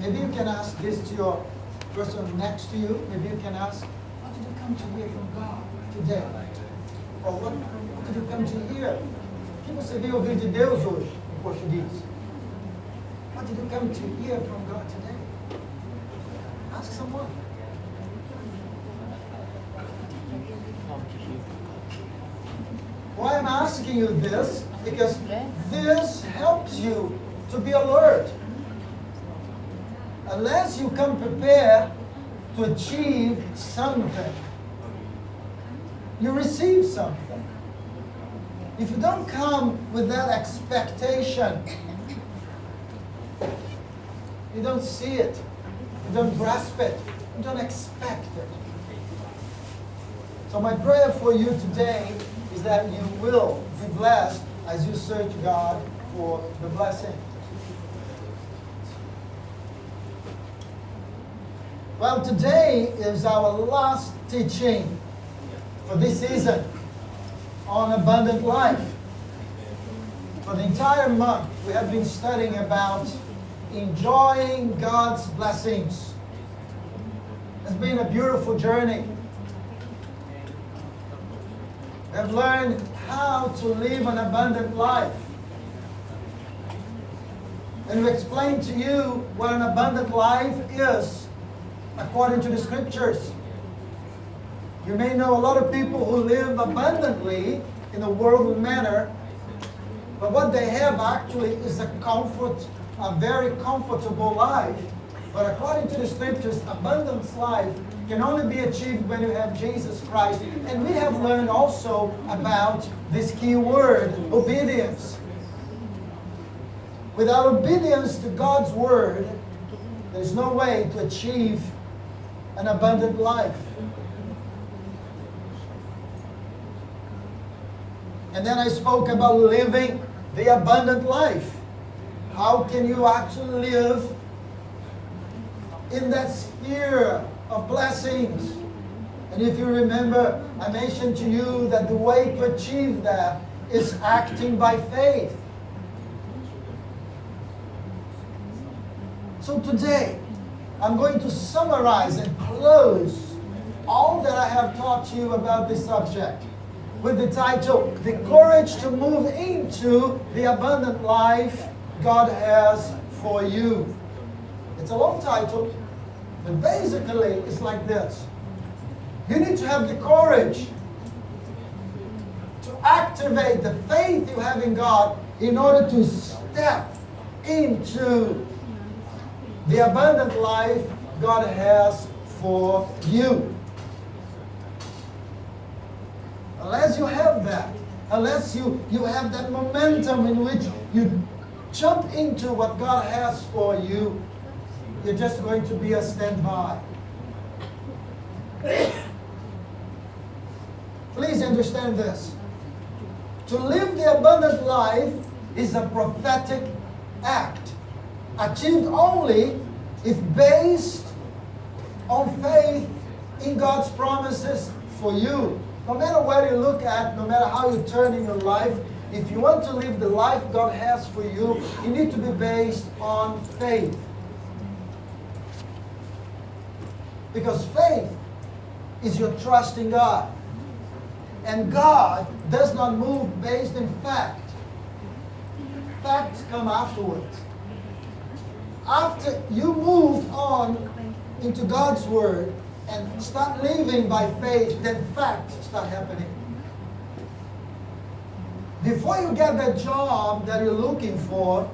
Maybe you can ask this to your person next to you. Maybe you can ask, what did you come to hear from God today? Or what did you come to hear? O que você veio ouvir de Deus hoje, em português? What did you come to hear from God today? Ask someone. Why I'm asking you this? Because this helps you to be alert. Unless you come prepared to achieve something, you receive something. If you don't come with that expectation, you don't see it, you don't grasp it, you don't expect it. So my prayer for you today is that you will be blessed as you search God for the blessing. Well, today is our last teaching for this season on abundant life. For the entire month, we have been studying about enjoying God's blessings. It's been a beautiful journey. We have learned how to live an abundant life. And we explained to you what an abundant life is according to the scriptures. You may know a lot of people who live abundantly in a worldly manner, but what they have actually is a very comfortable life. But according to the scriptures, abundant life can only be achieved when you have Jesus Christ. And we have learned also about this key word, obedience. Without obedience to God's word, there's no way to achieve an abundant life. And then I spoke about living the abundant life. How can you actually live in that sphere of blessings? And if you remember, I mentioned to you that the way to achieve that is acting by faith. So today, I'm going to summarize and close all that I have taught you about this subject with the title, The Courage to Move into the Abundant Life God Has for You. It's a long title, but basically it's like this. You need to have the courage to activate the faith you have in God in order to step into the abundant life God has for you. Unless you have that, unless you have that momentum in which you jump into what God has for you, you're just going to be a standby. Please understand this. To live the abundant life is a prophetic act, achieved only if based on faith in God's promises for you. No matter where you look at, no matter how you turn in your life, if you want to live the life God has for you, you need to be based on faith. Because faith is your trust in God. And God does not move based in fact. Facts come afterwards. After you move on into God's Word and start living by faith, then facts start happening. Before you get that job that you're looking for,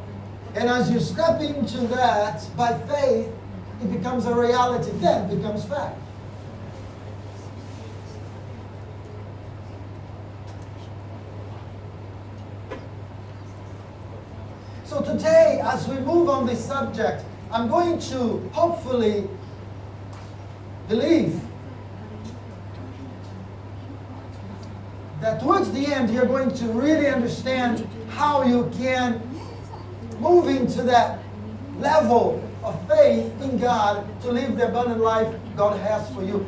and as you step into that by faith, it becomes a reality, then it becomes fact. So today, as we move on this subject, I'm going to hopefully believe that towards the end, you're going to really understand how you can move into that level of faith in God to live the abundant life God has for you.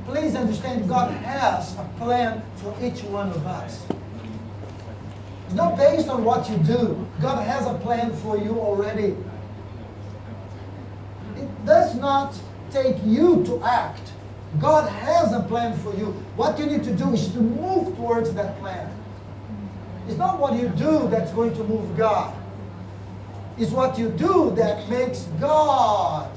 Please understand, God has a plan for each one of us. It's not based on what you do. God has a plan for you already. not take you to act. God has a plan for you. What you need to do is to move towards that plan. It's not what you do that's going to move God. It's what you do that makes God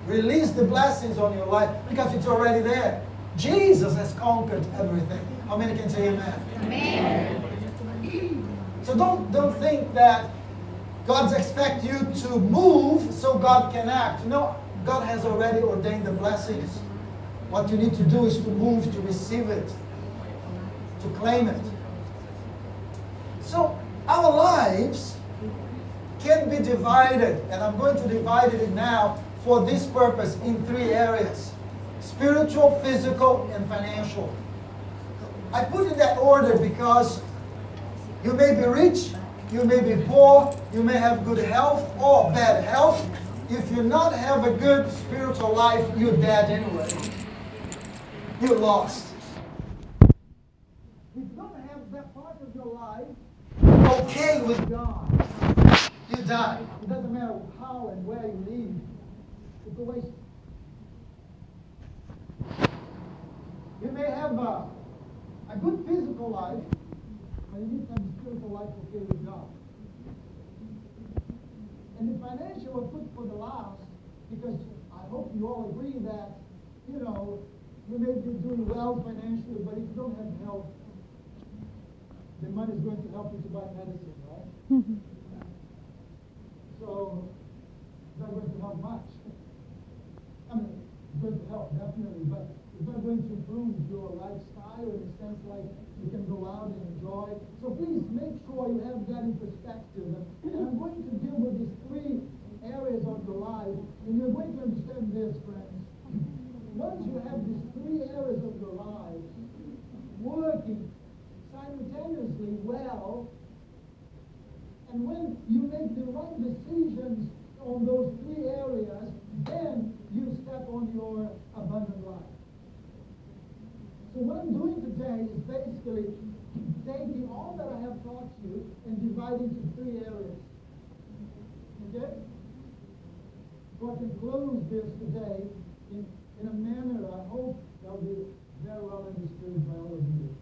release the blessings on your life, because it's already there. Jesus has conquered everything. How many can say amen? Amen. So don't think that God expects you to move so God can act. No, God has already ordained the blessings. What you need to do is to move to receive it, to claim it. So our lives can be divided, and I'm going to divide it now for this purpose in 3 areas: spiritual, physical, and financial. I put in that order because you may be rich, you may be poor, you may have good health or bad health. If you not have a good spiritual life, you're dead anyway. You're lost. If you don't have that part of your life okay with God, you die. It doesn't matter how and where you live. It's a waste. You may have a good physical life, but you need to have a spiritual life okay with God. And the financial will put for the last, because I hope you all agree that, you may be doing well financially, but if you don't have health, the money is going to help you to buy medicine, right? So it's not going to help much. I mean, it's going to help, definitely, but it's not going to improve your lifestyle in the sense like you can go out and enjoy. So please make sure you have that in perspective. And I'm going to deal with these 3 areas of your life, and you're going to understand this, friends. Once you have these 3 areas of your life working simultaneously well, and when you make the right decisions on those 3 areas, then you step on your abundant life. So what I'm doing today is basically taking all that I have taught you and dividing into 3 areas. Okay? So I can close this today in a manner I hope that will be very well understood by all of you.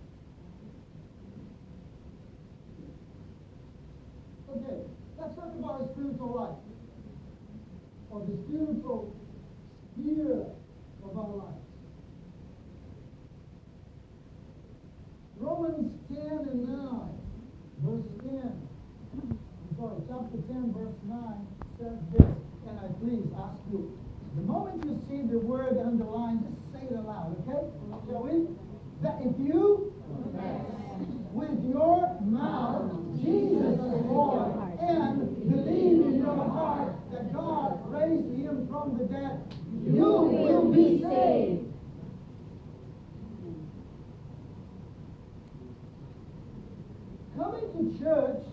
Okay, let's talk about a spiritual life, or the spiritual sphere of our lives. Romans 10 and 9, verse 10. Chapter 10, verse 9 says this, and I please ask you, the moment you see the word underlined, just say it aloud, okay? Shall we? That if you with your mouth Jesus is Lord and believe in your heart that God raised him from the dead, you will be saved. Coming to church,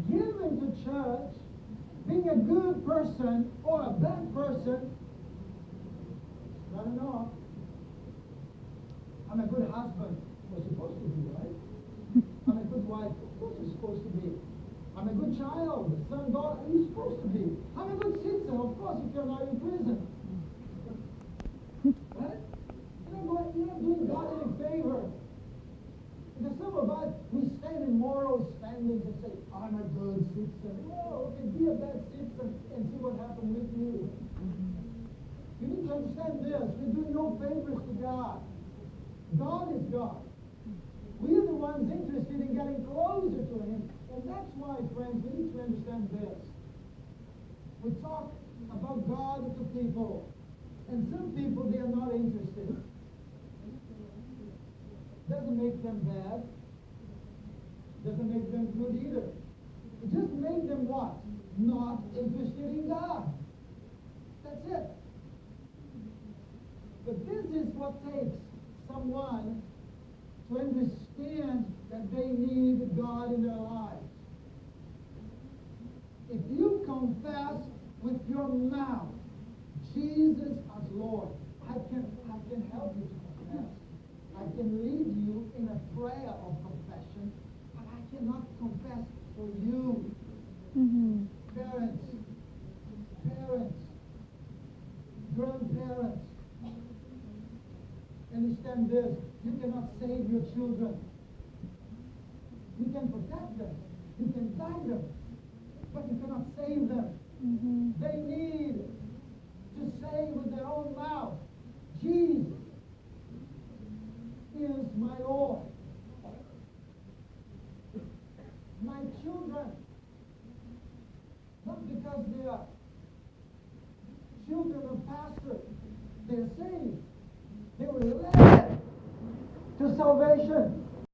giving to church, being a good person or a bad person, not enough. I'm a good husband. You're supposed to be, right? I'm a good wife. Of course you're supposed to be. I'm a good child, son, daughter. You're supposed to be. I'm a good citizen. Of course, if you're not in prison. Right? You're not doing God any favor. Because some of us, we stand in moral standings and say, I'm a good citizen. Oh, okay, be a bad citizen and see what happens with you. You need to understand this. We're doing no favors to God. God is God. We are the ones interested in getting closer to Him. And that's why, friends, we need to understand this. We talk about God to people. And some people, they are not interested. Doesn't make them bad. Doesn't make them good either. It just makes them what? Not interested in God. That's it. But this is what takes someone to understand that they need God in their lives. If you confess with your mouth Jesus as Lord, I can help you to confess. I can lead you in a prayer of confession, but I cannot confess for you. Parents, understand this. You cannot save your children. You can protect them. You can guide them. But you cannot save them. They need to say with their own mouth, Jesus is my Lord. My children, not because they are children of pastors, they're saved. They were led to salvation.